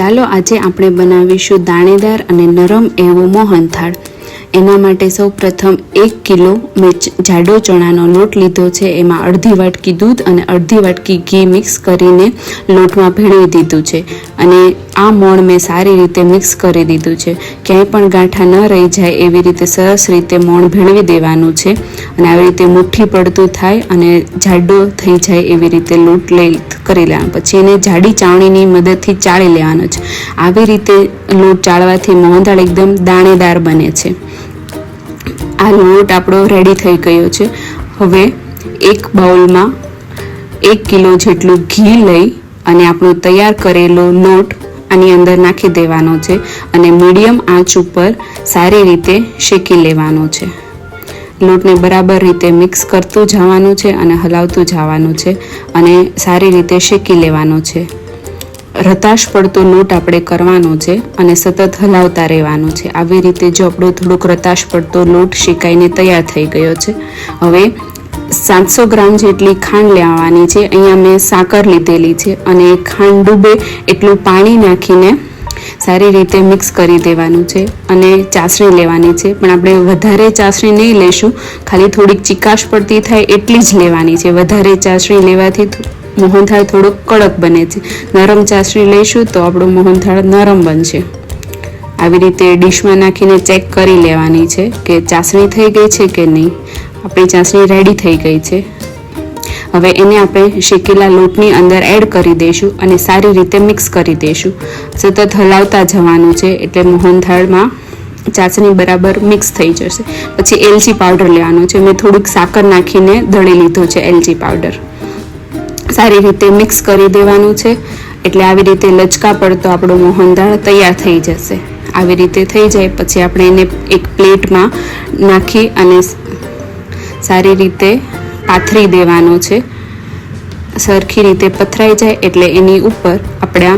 ચાલો આજે આપણે બનાવીશું દાણેદાર અને નરમ એવો મોહનથાળ। એના માટે સૌ પ્રથમ 1 કિલો મેં જાડો ચણાનો લોટ લીધો છે। એમાં અડધી વાટકી દૂધ અને અડધી વાટકી ઘી મિક્સ કરીને લોટમાં ભેળવી દીધું છે અને આ મોણ મેં સારી રીતે મિક્સ કરી દીધું છે। ક્યાંય પણ ગાંઠા ન રહી જાય એવી રીતે સરસ રીતે મોણ ભેળવી દેવાનું છે અને આવી રીતે મુઠ્ઠી પડતું થાય અને જાડો થઈ જાય એવી રીતે લોટ કરી લેવાનો। પછી એને જાડી ચાવણીની મદદથી ચાળી લેવાનો છે। આવી રીતે લોટ ચાળવાથી મોહનથાળ એકદમ દાણેદાર બને છે। આ લોટ આપણો રેડી થઈ ગયો છે। હવે એક બાઉલમાં 1 કિલો જેટલું ઘી લઈ અને આપણો તૈયાર કરેલો લોટ આની અંદર નાખી દેવાનો છે અને મીડિયમ આંચ ઉપર સારી રીતે શેકી લેવાનો છે। લોટને બરાબર રીતે મિક્સ કરતું જવાનું છે અને હલાવતું જવાનું છે અને સારી રીતે શેકી લેવાનો છે। રતાશ પડતો લોટ આપણે કરવાનો છે અને સતત હલાવતા રહેવાનું છે। આવી રીતે જો આપણો થોડોક રતાશ પડતો લોટ શેકાઈને તૈયાર થઈ ગયો છે। હવે 700 ગ્રામ જેટલી ખાંડ લેવાની છે। અહીંયા મેં સાકર લીધેલી છે અને ખાંડ ડૂબે એટલું પાણી નાખીને સારી રીતે મિક્સ કરી દેવાનું છે અને ચાસણી લેવાની છે। પણ આપણે વધારે ચાસણી નહીં લઈશું, ખાલી થોડીક ચીકાશ પડતી થાય એટલી જ લેવાની છે। વધારે ચાસણી લેવાથી મોહનથાળ થોડોક કડક બને છે। નરમ ચાસણી લઈશું તો આપણો મોહનથાળ નરમ બનશે। આવી રીતે ડીશમાં નાખીને ચેક કરી લેવાની છે કે ચાસણી થઈ ગઈ છે કે નહીં। આપણી ચાસણી રેડી થઈ ગઈ છે। હવે એને આપણે શેકેલા લોટની અંદર એડ કરી દઈશું અને સારી રીતે મિક્સ કરી દઈશું। સતત હલાવતા જવાનું છે એટલે મોહનથાળમાં ચાસણી બરાબર મિક્સ થઈ જશે। પછી એલચી પાવડર લેવાનો છે। મેં થોડુંક સાકર નાખીને દળી લીધો છે એલચી પાવડર। સારી રીતે મિક્સ કરી દેવાનું છે એટલે આવી રીતે લચકા પડતો આપણો મોહનથાળ તૈયાર થઈ જશે। આવી રીતે થઈ જાય પછી આપણે એને એક પ્લેટમાં નાખી અને સારી રીતે પાથરી દેવાનો છે। સરખી રીતે પથરાઈ જાય એટલે એની ઉપર આપણા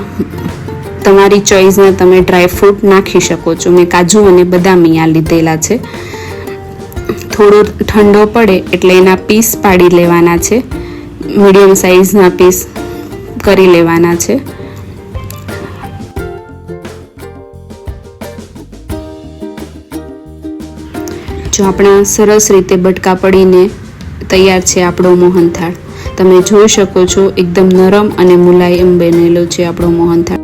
તમારી ચોઈસના તમે ડ્રાયફ્રૂટ નાખી શકો છો। મેં કાજુ અને બદામ અહીંયા લીધેલા છે। થોડો ઠંડો પડે એટલે એના પીસ પાડી લેવાના છે। મીડિયમ સાઇઝના પીસ કરી લેવાના છે। જો આપણા સરસ રીતે બટકા પડીને તૈયાર છે આપણો મોહનથાળ। તમે જોઈ શકો છો એકદમ નરમ અને મુલાયમ બનેલો છે આપણો મોહનથાળ।